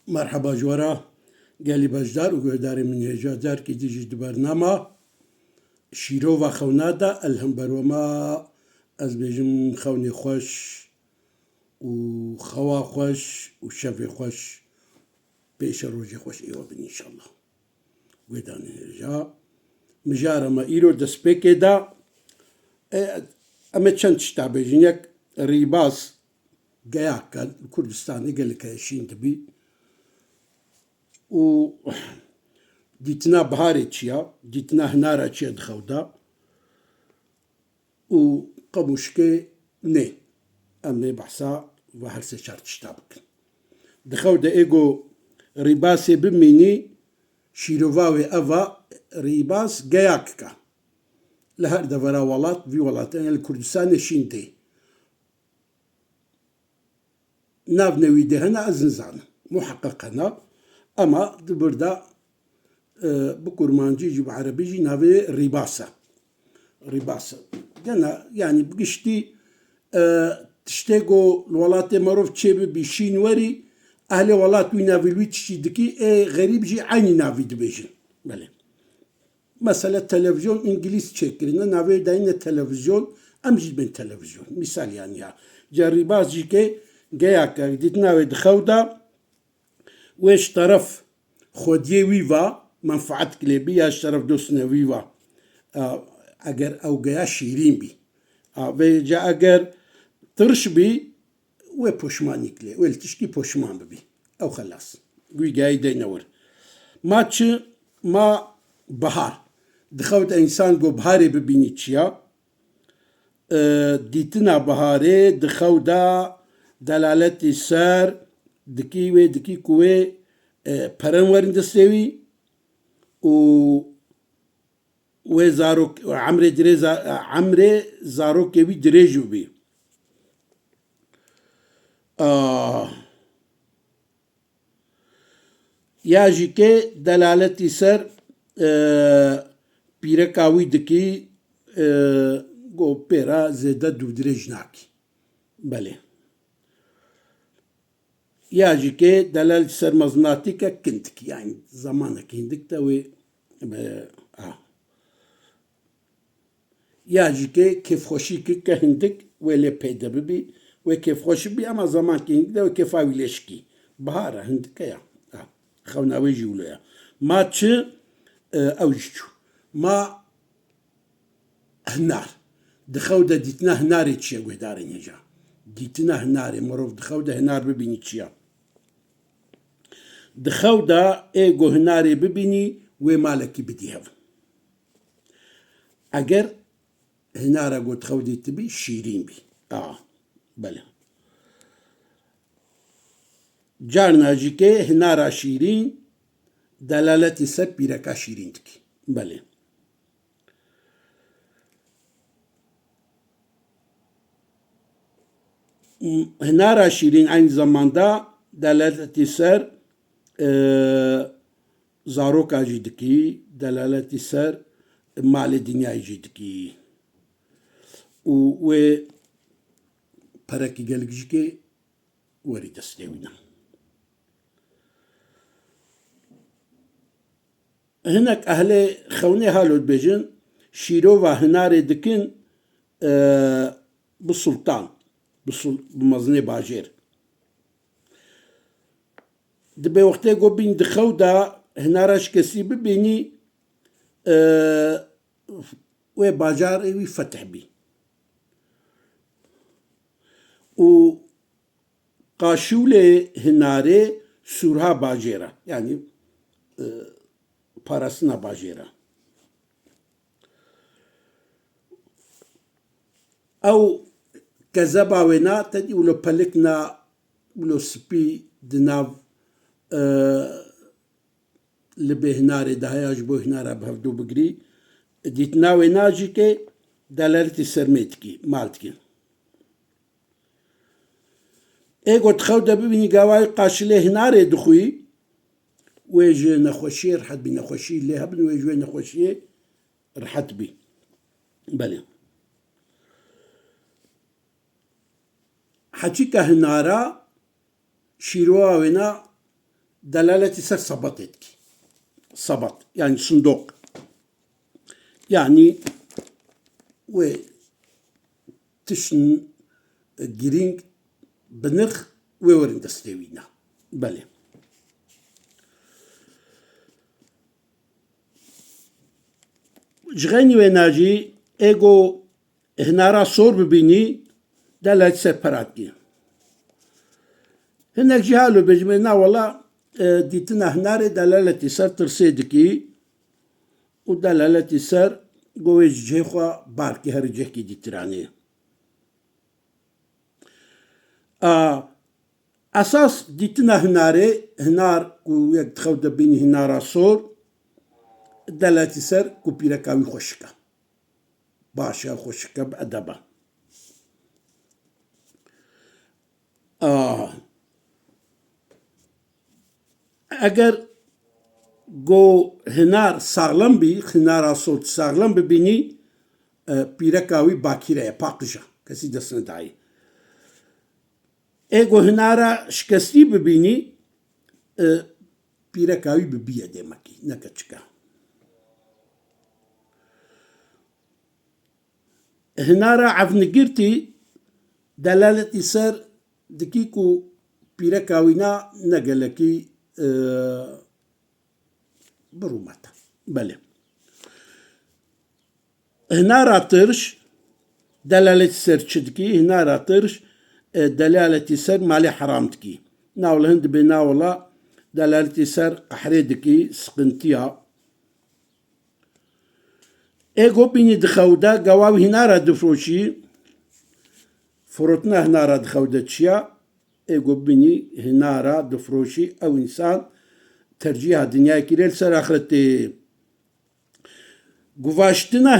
مرحبا جوارا قالي بجدار وقداري من هجادار كي تيجي برنامج شيرو وخونادا الهم بروما از بيجم خوني خوش وخوا خوش وشفي خوش بيش روجي خوش ايوه بني ان شاء الله قداني هجا مجارة ما ايرو دسبيكي دا اما چند تشتابيجينيك ريباس قياك الكردستاني قال لك شين تبي و دیتنا بهاری چیا دیتنا هنارا چیا دخودا و قموشكي نه امني بحثا وهرسي شرط شتابك دخودا ايجو ريباسي بميني شيروفاوي افا ريباس جاياككا لهر دفرا ولات في ولاتين الكردستان شينتي ناف نويدي هنا ازنزان محقق هنا اما دبردا بكرمانجي جيب عربيجي نافي ريباسة جنا يعني بقشتي تشتاقو الولات معروف تشيب بيشين وري أهل ولات وينافي الويتشي دكي غريب جي عيني نافي دبيجن بله مثلا التلفزيون إنجليز تشكرنا نافي داين التلفزيون أمجد من التلفزيون مثال يعني جا ريباس جي كي جاياك ديت نافي دخودا ويش طرف خوديه ويفا منفعت كليبي يا شرف دوسنا ويفا اگر او جا شيرين بي جا اگر ترش بي و پشماني كلي و التشكي پشمان بي او خلاص قوي جاي دي نور ماتش ما بهار دخوت انسان جو بهاري ببيني تشيا ديتنا بهاري دخودا دلالتي سار دكي كوي پرن ورن دستوي و زاروك عمري زاروك بي دريجو بي ياجي كي دلالتي سر بيركاوي دكي جو بيرا زيدا دو دريجناكي بله ياجي كي دلالة سر مزناتيكا كنتك يعني زمانك هندك تاوي ياجي كيف خوشي كهندك ولا بيدا ببي وكيف خوشي بي اما زمان كهندك وكيف اويلشكي بهارة هندك يا خونا ويجي ولا ما تش اوجتو ما هنار دخودا ديتنا هناري تشي ويداري نجا ديتنا هناري مروف دخودا هنار ببيني تشيا دخودا ايجو هناري ببيني ومالكي بديهف اگر هنارا قلت خودي تبي شيرين بي بله جارنا جيكي هنارا شيرين دلالتي سر بيركا شيرين تكي بله هنارا شيرين عين زمان دا دلالتي سر زاروكا جيدكي دلالتي سر مال الدنيا جيدكي و پركي قلقجكي وري تستوينا هناك أهل خوني هالو بيجن شيروفا هناري دكن بالسلطان بمزني باجير دبي وقتي قو بين دخودا هناراش كسي ببيني و باجار وي فتح بي و قاشولي هناري سورها باجيرا يعني باراسنا باجيرا او كذبا وينا تدي ولو بلكنا ولو سبي دناف لبي هناري دهياج بو هنارا بهفدو بقري ديتنا وينا جيكي دلالتي سرميتكي مالتكي ايجو تخودا ببيني قواي قاشلي هناري دخوي ويجي نخوشي رحت بي نخوشي اللي هبن ويجي نخوشي رحت بي بله حكيكا هنارا شيروا وينا دلالة سر صبتك صبت يعني صندوق يعني و تشن جرينج بنرخ وورن دستوينا بله جغني وناجي ايجو هنارا صور ببيني دلالة سبراتي هناك جهالو بجمعنا والله ديتنا هناري دلالة سر ترسيدكي ودلالة سر قويج جيخوا باركي هرجيكي ديتراني أساس ديتنا هناري هنار ويك تخود بيني هنارا صور دلالة سر كوبيرا كاوي خوشكا باشا خوشكا بأدبا اگر گو هنار ساغلم بی هنارا صوت ساغلم ببینی پیرا کاوی باکیره پاقجا کسی دست ندایی اگو هنارا شکستی ببینی پیرا کاوی ببیه دمکی نکچکا هنارا عفنگرتي دلالة سر دكيكو پیرا کاوینا نگلکی بروماتا بله هنا راترش دلالة سر تشدكي هنا راترش دلالة سر مالي حرامتكي ناول هند بناولا دلالة سر قحريدكي سقنتيا ايغو بيني دخودا قواوي هنا را دفروشي فروتنا هنا را دخودا تشيا ايغو بيني هنا را دفروشي او انسان ترجيح دنيا كيرل سر آخرتي قواشتنا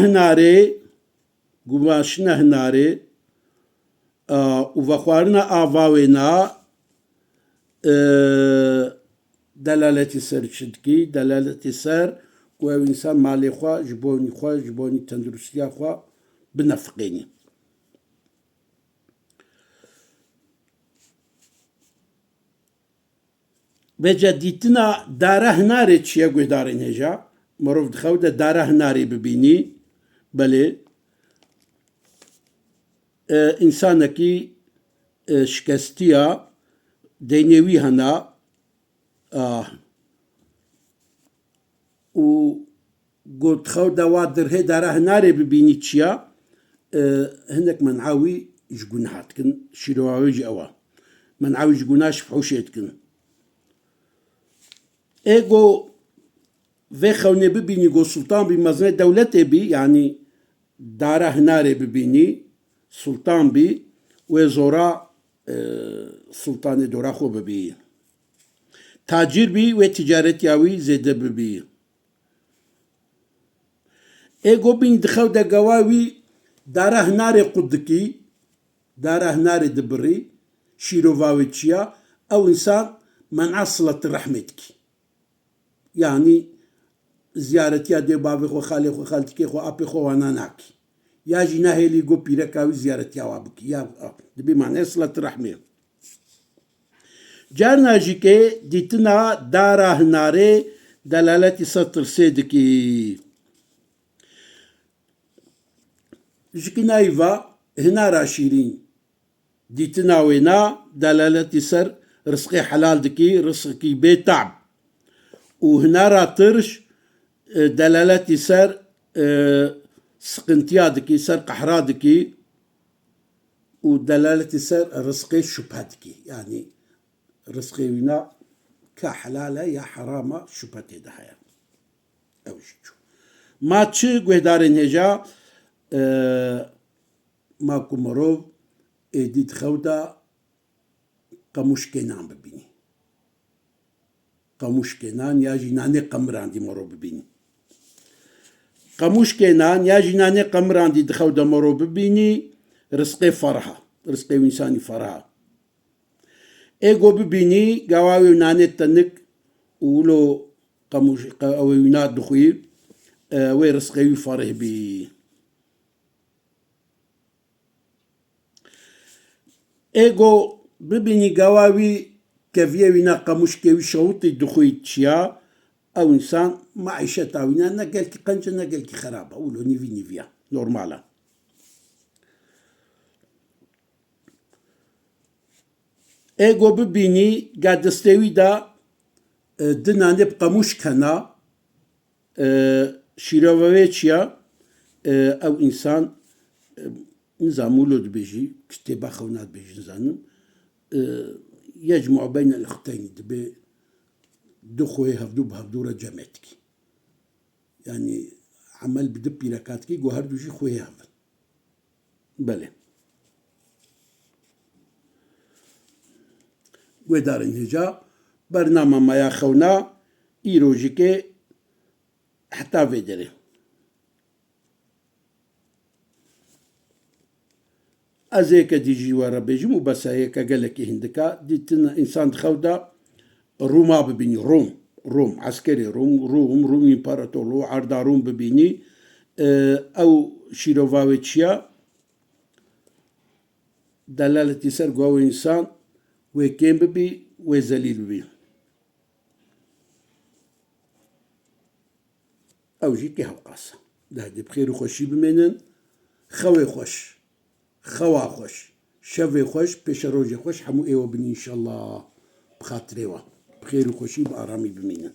هناري وفخوارنا آواوينا دلالة سر شدكي دلالة سر قوة إنسان مالي خوا جبوني تندرستيا خوا بنفقيني بجديتنا داره هناري تشيا قوي دارين هجا مروف دخودة داره هناري ببيني بلي إنسانكي شكستيا دينيوي هنا و قلت خودة وادر هي داره هناري ببيني تشيا هناك منعاوي جقونهاتكن شيرواوي جاوا منعاوي جقوناش فحوشيتكن ايغو وخوني ببيني جو سلطان بمزنة دولتي بي يعني داره هناري ببيني سلطان بي وزورا سلطان دورا خو ببي تاجر بي وتجارت ياوي زيادة ببي ايغو بين دخو دا قواوي داره هناري قدكي داره هناري دبري شيروفاوي تشيا او انسان منع صلة رحمتك يعني زيارة يا دي بابي خو خالي خو خالتك خو أبي خو وناناك يا جينا هيلي جو بيركاوي زيارة يا وابك يا دبي معنى صلة رحمة جارنا جيكي ديتنا دارا هناري دلالة سطر سيدكي جيكي نايفا هنا راشيرين ديتنا وينا دلالة سر رزقي حلال دكي رزقي بيت تعب وهنا راترش دلالة سر سقنتيا دكي سر قحرا دكي ودلالة سر رزقي شبهة دكي يعني رزقي ونا كحلالة يا حرامة شبهة دحيا أو شيء ما تشي قهدارين هجا ماكو مروف إديت خودا قموش كينان ببيني قموش كينان يا جناني قمران دي مرو ببيني قموش كينان يا جناني قمران دي دخودا مرو ببيني رزقي فرحة رزقي إنساني فرحة ايغو ببيني قواوي وناني تنك ولو قموش قواوي وناد دخوي وي رزقي فرح بي ايغو ببيني قواوي كفيوينا قموش كيوي شوطي دخوي تشيا او انسان معيشة تاوينا نقل كي قنجة نقل كي خرابة اولو نيفيا نورمالا ايغو ببيني قاعد استوي دا دنا نبقى مشكنا شيروفيتشيا او انسان نزامولو دبيجي كتبا خونات بيجي نزانم يجمع بين الاختين دبي دخوي هفدورة جامتكي يعني عمل بدبي لكاتكي جوهر دوجي خوي هفن بله ودارن هجا برنامج ما ياخونا إيروجيكي حتى فيدري أزيك ديجي ورا بيجمو بس هيك قالك هندكا ديتنا إنسان خودا روما ببيني روم عسكري روم إمبراطورو عرضا روم ببيني أو شيروفاويتشيا دلالة سر قوة إنسان وكيم ببي وزليل ببي أو جيكي هوقاسة ده دي بخير خوشي بمنن خوي خوش خوا خوش شوي خوش بيش روجي خوش حمو ايوه بني إن شاء الله بخاطريوه بخير وخوشي بآرامي بمنن